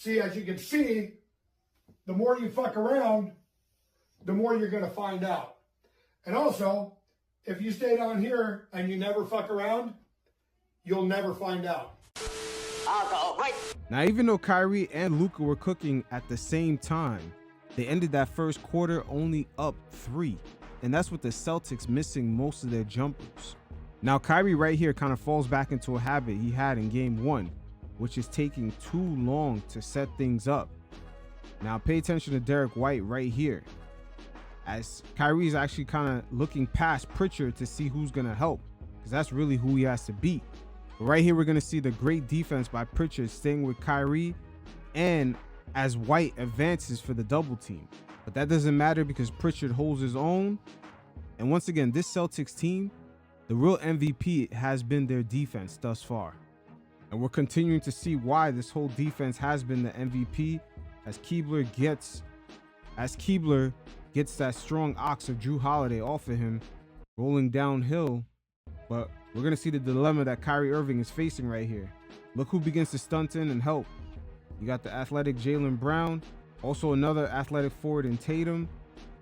See, as you can see, the more you fuck around, the more you're going to find out. And also, if you stay down here and you never fuck around, you'll never find out. Now, even though Kyrie and Luka were cooking at the same time, they ended that first quarter only up 3. And that's with the Celtics missing most of their jumpers. Now, Kyrie right here kind of falls back into a habit he had in game 1, which is taking too long to set things up. Now, pay attention to Derek White right here, as Kyrie is actually kind of looking past Pritchard to see who's going to help, because that's really who he has to beat. But right here, we're going to see the great defense by Pritchard staying with Kyrie, and as White advances for the double team. But that doesn't matter because Pritchard holds his own. And once again, this Celtics team, the real MVP has been their defense thus far. And we're continuing to see why this whole defense has been the MVP, as Keebler gets that strong ox of Drew Holiday off of him, rolling downhill. But we're going to see the dilemma that Kyrie Irving is facing right here. Look who begins to stunt in and help. You got the athletic Jaylen Brown, also another athletic forward in Tatum,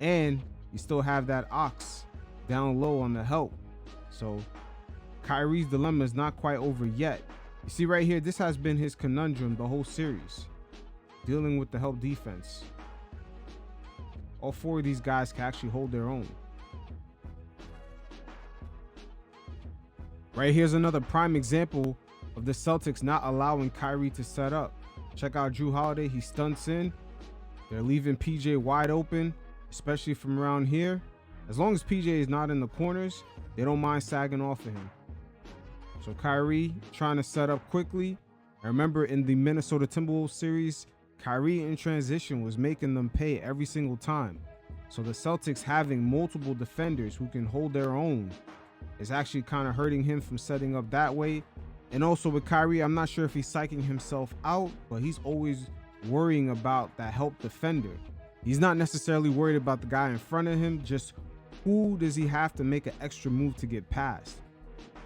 and you still have that ox down low on the help. So Kyrie's dilemma is not quite over yet. You see right here, this has been his conundrum the whole series, dealing with the help defense. All 4 of these guys can actually hold their own. Right here's another prime example of the Celtics not allowing Kyrie to set up. Check out Drew Holiday, he stunts in. They're leaving PJ wide open, especially from around here. As long as PJ is not in the corners, they don't mind sagging off of him. So Kyrie trying to set up quickly. I remember in the Minnesota Timberwolves series, Kyrie in transition was making them pay every single time. So the Celtics having multiple defenders who can hold their own is actually kind of hurting him from setting up that way. And also with Kyrie, I'm not sure if he's psyching himself out, but he's always worrying about that help defender. He's not necessarily worried about the guy in front of him, just who does he have to make an extra move to get past.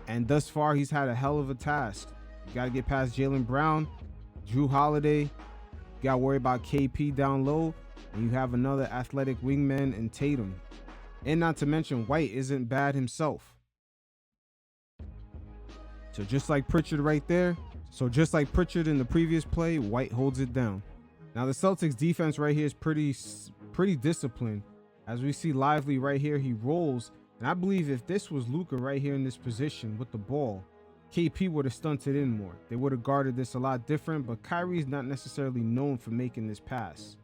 And thus far, he's had a hell of a task. You got to get past Jaylen Brown, Drew Holiday. You got to worry about KP down low. And you have another athletic wingman in Tatum. And not to mention, White isn't bad himself. So just like Pritchard right there. So just like Pritchard in the previous play, White holds it down. Now the Celtics defense right here is pretty disciplined. As we see Lively right here, he rolls. And I believe if this was Luka right here in this position with the ball, KP would have stunted in more. They would have guarded this a lot different, but Kyrie's not necessarily known for making this pass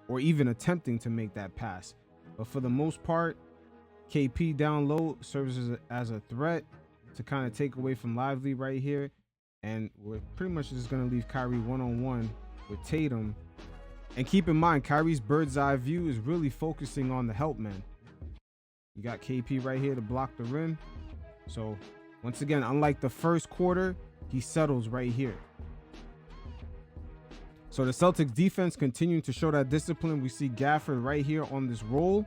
or even attempting to make that pass. But for the most part, KP down low serves as a threat to kind of take away from Lively right here. And we're pretty much just going to leave Kyrie one-on-one with Tatum. And keep in mind, Kyrie's bird's eye view is really focusing on the help man. You got KP right here to block the rim. So once again, unlike the first quarter, he settles right here. So the Celtics defense continuing to show that discipline. We see Gafford right here on this roll.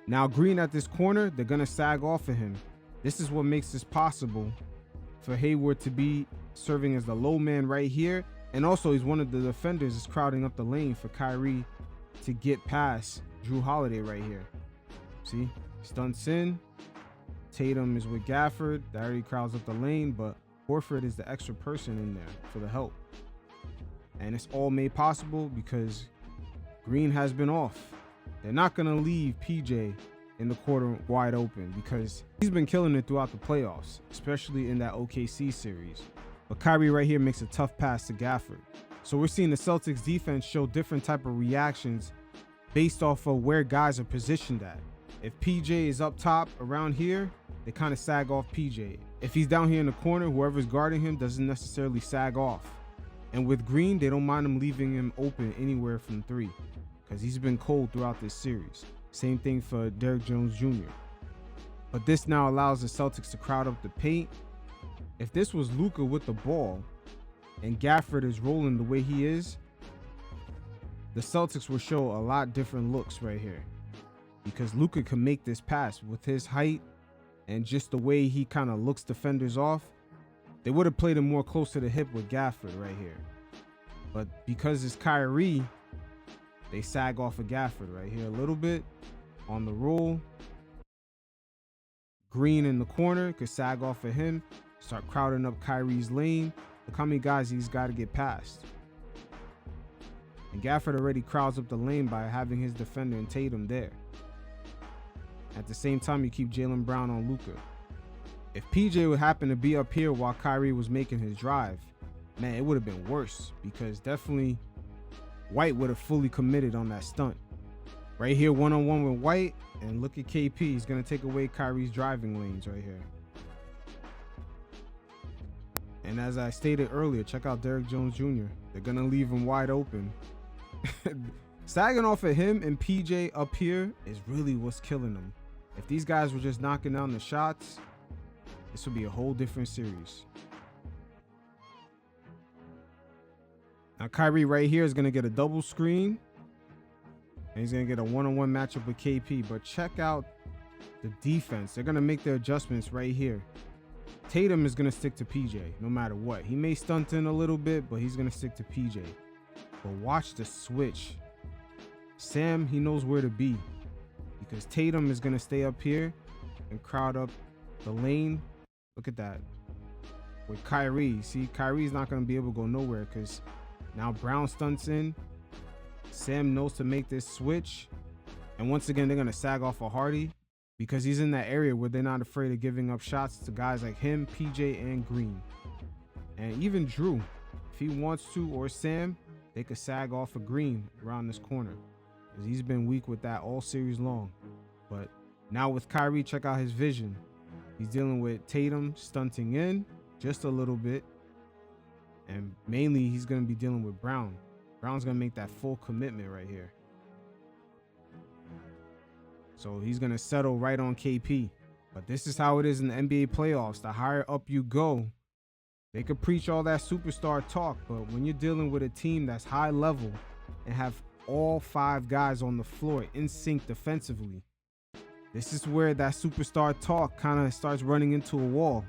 Now Green at this corner, they're going to sag off of him. This is what makes this possible for Hayward to be serving as the low man right here. And also he's one of the defenders is crowding up the lane for Kyrie to get past Drew Holiday right here. See, stunts in. Tatum is with Gafford. That already crowds up the lane, but Horford is the extra person in there for the help. And it's all made possible because Green has been off. They're not going to leave PJ in the quarter wide open because he's been killing it throughout the playoffs, especially in that OKC series. But Kyrie right here makes a tough pass to Gafford. So we're seeing the Celtics defense show different type of reactions based off of where guys are positioned at. If PJ is up top around here, they kind of sag off PJ. If he's down here in the corner, whoever's guarding him doesn't necessarily sag off. And with Green, they don't mind him leaving him open anywhere from 3 because he's been cold throughout this series. Same thing for Derrick Jones Jr. But this now allows the Celtics to crowd up the paint. If this was Luka with the ball and Gafford is rolling the way he is, the Celtics will show a lot different looks right here because Luka can make this pass with his height and just the way he kind of looks defenders off. They would have played him more close to the hip with Gafford right here. But because it's Kyrie, they sag off of Gafford right here a little bit on the roll. Green in the corner could sag off of him, start crowding up Kyrie's lane. Look how many guys he's got to get past. And Gafford already crowds up the lane by having his defender and Tatum there. At the same time, you keep Jaylen Brown on Luka. If PJ would happen to be up here while Kyrie was making his drive, man, it would have been worse, because definitely White would have fully committed on that stunt. Right here, one-on-one with White, and look at KP. He's going to take away Kyrie's driving lanes right here. And as I stated earlier, check out Derrick Jones Jr. They're going to leave him wide open. Sagging off of him and PJ up here is really what's killing them. If these guys were just knocking down the shots, this would be a whole different series. Now Kyrie right here is going to get a double screen. And he's going to get a one-on-one matchup with KP. But check out the defense. They're going to make their adjustments right here. Tatum is going to stick to PJ no matter what. He may stunt in a little bit, but he's going to stick to PJ. But watch the switch. Sam, he knows where to be, because Tatum is going to stay up here and crowd up the lane. Look at that. With Kyrie, see, Kyrie's not going to be able to go nowhere, because now Brown stunts in. Sam knows to make this switch. And once again, they're going to sag off of Hardy, because he's in that area where they're not afraid of giving up shots to guys like him, PJ, and Green. And even Drew, if he wants to, or Sam, they could sag off of Green around this corner, because he's been weak with that all series long. But now with Kyrie, check out his vision. He's dealing with Tatum stunting in just a little bit. And mainly he's going to be dealing with Brown. Brown's going to make that full commitment right here. So he's going to settle right on KP. But this is how it is in the NBA playoffs. The higher up you go, they could preach all that superstar talk, but when you're dealing with a team that's high level and have all 5 guys on the floor in sync defensively, this is where that superstar talk kind of starts running into a wall.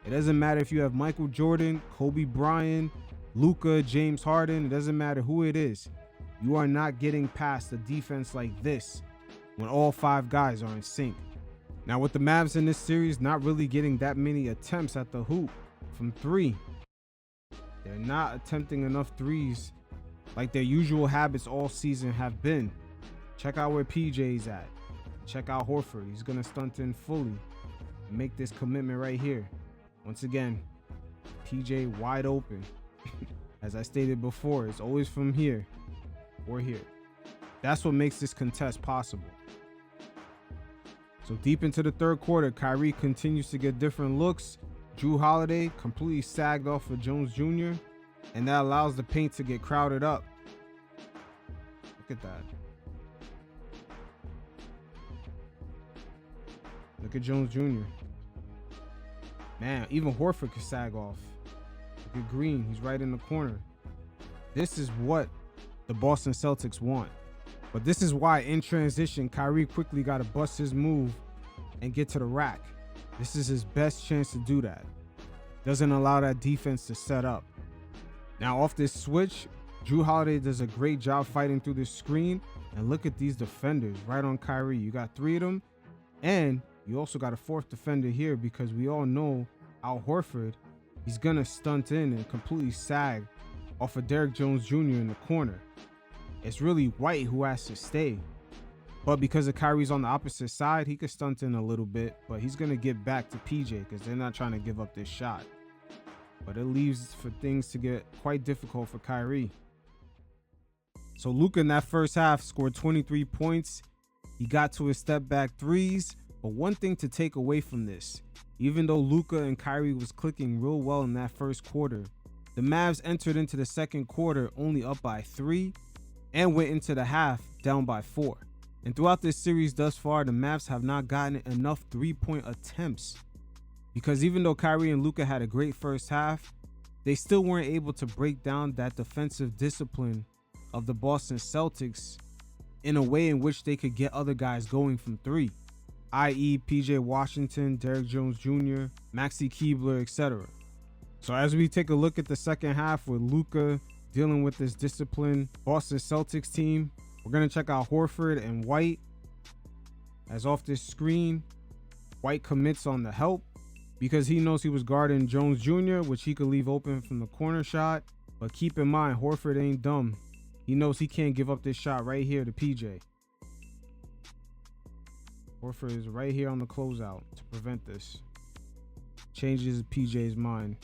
It doesn't matter if you have Michael Jordan, Kobe Bryant, Luka, James Harden. It doesn't matter who it is. You are not getting past a defense like this when all 5 guys are in sync. Now with the Mavs in this series not really getting that many attempts at the hoop from 3, they're not attempting enough threes like their usual habits all season have been. Check out where PJ's at. Check out Horford. He's going to stunt in fully and make this commitment right here. Once again, PJ wide open. As I stated before, it's always from here or here. That's what makes this contest possible. So deep into the third quarter, Kyrie continues to get different looks. Jrue Holiday completely sagged off of Jones Jr., and that allows the paint to get crowded up. Look at that. Look at Jones Jr. Man, even Horford could sag off. Look at Green. He's right in the corner. This is what the Boston Celtics want. But this is why in transition, Kyrie quickly got to bust his move and get to the rack. This is his best chance to do that. Doesn't allow that defense to set up. Now off this switch, Jrue Holiday does a great job fighting through this screen. And look at these defenders right on Kyrie. You got 3 of them. And you also got a 4th defender here, because we all know Al Horford, he's going to stunt in and completely sag off of Derrick Jones Jr. in the corner. It's really White who has to stay. But because of Kyrie's on the opposite side, he could stunt in a little bit, but he's going to get back to PJ because they're not trying to give up this shot. But it leaves for things to get quite difficult for Kyrie. So Luka in that first half scored 23 points. He got to his step back threes. But one thing to take away from this, even though Luka and Kyrie was clicking real well in that first quarter, the Mavs entered into the second quarter only up by 3 and went into the half down by 4. And throughout this series thus far, the Mavs have not gotten enough 3-point attempts, because even though Kyrie and Luka had a great first half, they still weren't able to break down that defensive discipline of the Boston Celtics in a way in which they could get other guys going from 3, i.e. PJ Washington, Derrick Jones Jr., Maxi Keebler, etc. So as we take a look at the second half with Luka dealing with this disciplined Boston Celtics team. We're going to check out Horford and White. As off this screen, White commits on the help because he knows he was guarding Jones Jr., which he could leave open from the corner shot. But keep in mind, Horford ain't dumb. He knows he can't give up this shot right here to PJ. Horford is right here on the closeout to prevent this. Changes PJ's mind.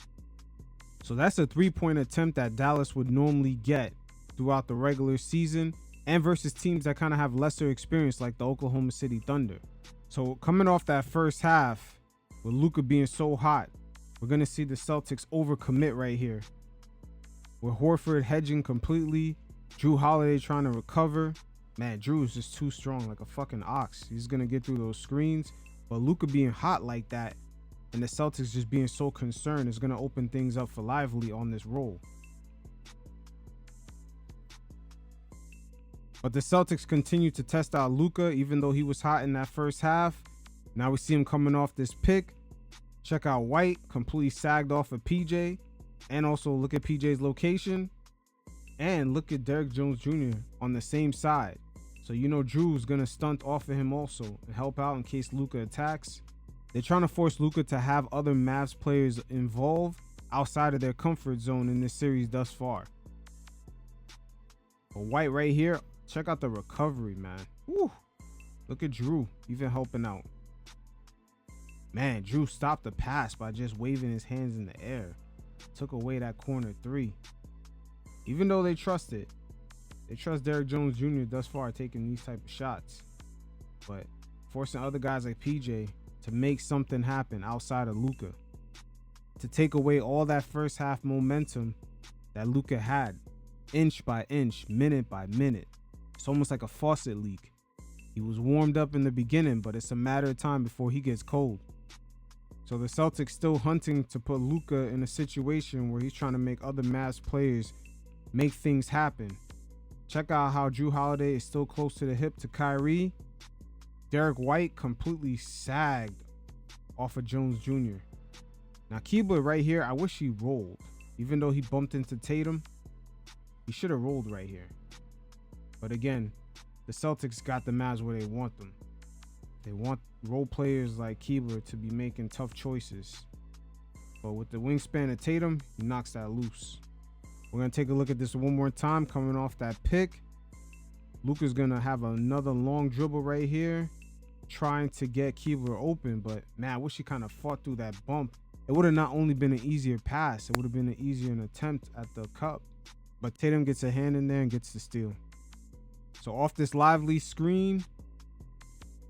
So that's a three-point attempt that Dallas would normally get throughout the regular season and versus teams that kind of have lesser experience like the Oklahoma City Thunder. So coming off that first half with Luka being so hot, we're going to see the Celtics overcommit right here. With Horford hedging completely, Jrue Holiday trying to recover. Man, Jrue is just too strong, like a fucking ox. He's going to get through those screens. But Luka being hot like that and the Celtics just being so concerned is going to open things up for Lively on this roll. But the Celtics continue to test out Luka even though he was hot in that first half. Now we see him coming off this pick. Check out White, completely sagged off of PJ. And also look at PJ's location. And look at Derrick Jones Jr. on the same side. So you know Jrue's going to stunt off of him also and help out in case Luka attacks. They're trying to force Luka to have other Mavs players involved outside of their comfort zone in this series thus far. But White right here, check out the recovery, man. Woo. Look at Jrue even helping out. Man, Jrue stopped the pass by just waving his hands in the air. Took away that corner three. Even though they trust it, they trust Derrick Jones Jr. thus far taking these type of shots. But forcing other guys like PJ to make something happen outside of Luka. To take away all that first half momentum that Luka had. Inch by inch, minute by minute. It's almost like a faucet leak. He was warmed up in the beginning, but it's a matter of time before he gets cold. So the Celtics still hunting to put Luka in a situation where he's trying to make other Mavs players make things happen. Check out how Jrue Holiday is still close to the hip to Kyrie. Derrick White completely sagged off of Jones Jr. Now Keebler right here, I wish he rolled. Even though he bumped into Tatum, he should have rolled right here. But again, the Celtics got the Mavs where they want them. They want role players like Keebler to be making tough choices. But with the wingspan of Tatum, he knocks that loose. We're going to take a look at this one more time coming off that pick. Luka's going to have another long dribble right here, trying to get Keebler open. But man, I wish he kind of fought through that bump. It would have not only been an easier pass, it would have been an easier attempt at the cup. But Tatum gets a hand in there and gets the steal. So off this Lively screen,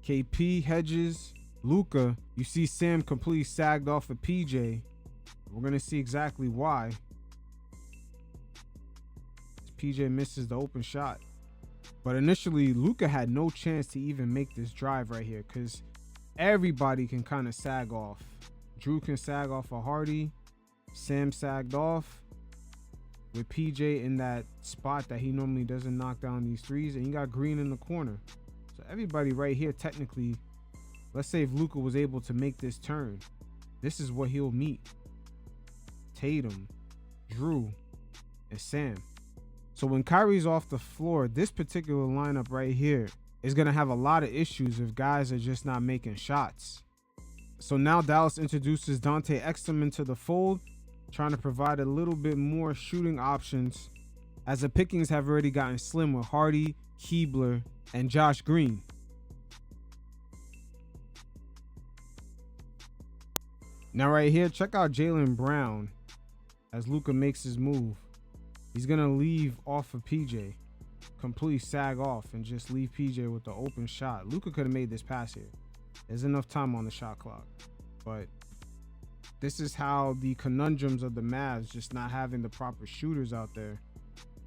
KP hedges Luka. You see Sam completely sagged off of PJ. We're going to see exactly why. PJ misses the open shot. But initially, Luka had no chance to even make this drive right here because everybody can kind of sag off. Jrue can sag off of Hardy. Sam sagged off with PJ in that spot that he normally doesn't knock down these threes. And you got Green in the corner. So everybody right here, technically, let's say if Luka was able to make this turn, this is what he'll meet. Tatum, Jrue, and Sam. So when Kyrie's off the floor, this particular lineup right here is going to have a lot of issues if guys are just not making shots. So now Dallas introduces Dante Exum into the fold, trying to provide a little bit more shooting options as the pickings have already gotten slim with Hardy, Keebler, and Josh Green. Now right here, check out Jaylen Brown as Luka makes his move. He's going to leave off of PJ, completely sag off and just leave PJ with the open shot. Luka could have made this pass here. There's enough time on the shot clock. But this is how the conundrums of the Mavs just not having the proper shooters out there.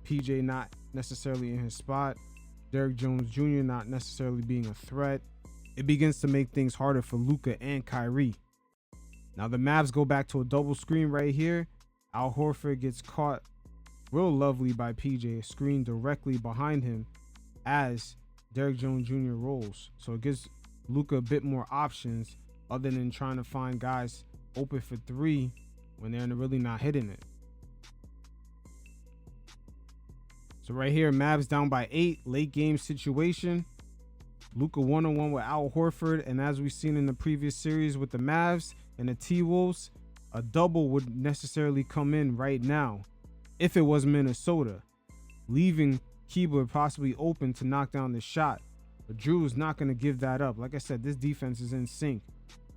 PJ not necessarily in his spot. Derrick Jones Jr. not necessarily being a threat. It begins to make things harder for Luka and Kyrie. Now the Mavs go back to a double screen right here. Al Horford gets caught real lovely by PJ, screen directly behind him as Derrick Jones Jr. rolls. So it gives Luka a bit more options other than trying to find guys open for three when they're really not hitting it. So right here, Mavs down by 8, late game situation. Luka 1-on-1 with Al Horford, and as we've seen in the previous series with the Mavs and the T-Wolves, a double would necessarily come in right now if it was Minnesota, leaving Keebler possibly open to knock down the shot. But Drew is not going to give that up. Like I said, this defense is in sync.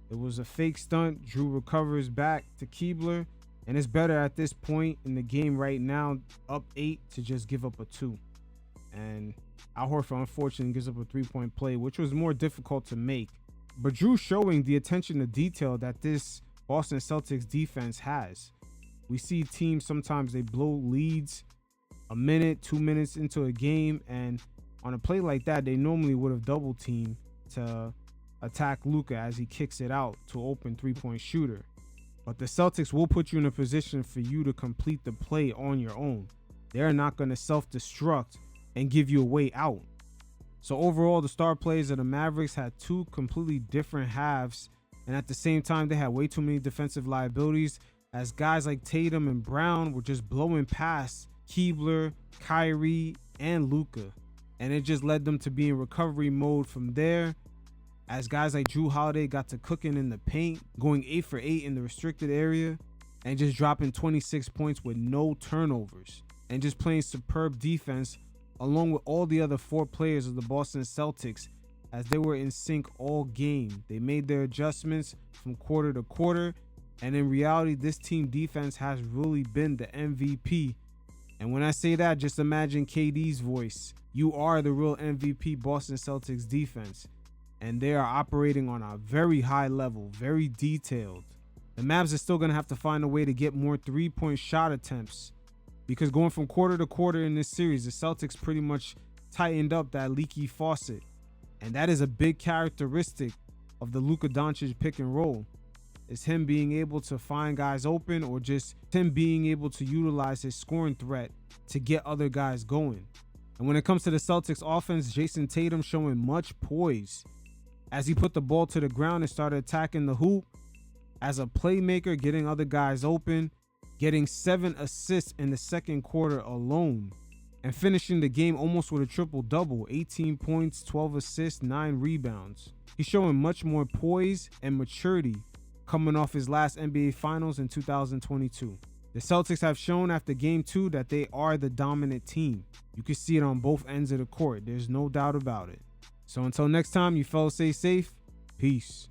It was a fake stunt. Drew recovers back to Keebler, and it's better at this point in the game right now, up 8, to just give up a 2. And Al Horford unfortunately gives up a 3-point play, which was more difficult to make. But Drew showing the attention to detail that this Boston Celtics defense has. We see teams sometimes they blow leads a minute, 2 minutes into a game, and on a play like that, they normally would have double teamed to attack Luka as he kicks it out to open 3-point shooter. But the Celtics will put you in a position for you to complete the play on your own. They're not going to self-destruct and give you a way out. So overall, the star players of the Mavericks had 2 completely different halves, and at the same time, they had way too many defensive liabilities as guys like Tatum and Brown were just blowing past Keebler, Kyrie, and Luka. And it just led them to be in recovery mode from there, as guys like Jrue Holiday got to cooking in the paint, going 8 for 8 in the restricted area, and just dropping 26 points with no turnovers, and just playing superb defense along with all the other 4 players of the Boston Celtics, as they were in sync all game. They made their adjustments from quarter to quarter, and in reality, this team defense has really been the MVP. And when I say that, just imagine KD's voice. You are the real MVP Boston Celtics defense. And they are operating on a very high level, very detailed. The Mavs are still going to have to find a way to get more 3-point shot attempts, because going from quarter to quarter in this series, the Celtics pretty much tightened up that leaky faucet. And that is a big characteristic of the Luka Doncic pick and roll. It's him being able to find guys open, or just him being able to utilize his scoring threat to get other guys going. And when it comes to the Celtics offense, Jason Tatum showing much poise as he put the ball to the ground and started attacking the hoop as a playmaker, getting other guys open, getting 7 assists in the second quarter alone, and finishing the game almost with a triple-double, 18 points, 12 assists, 9 rebounds. He's showing much more poise and maturity coming off his last NBA Finals in 2022. The Celtics have shown after Game 2 that they are the dominant team. You can see it on both ends of the court. There's no doubt about it. So until next time, you fellas stay safe. Peace.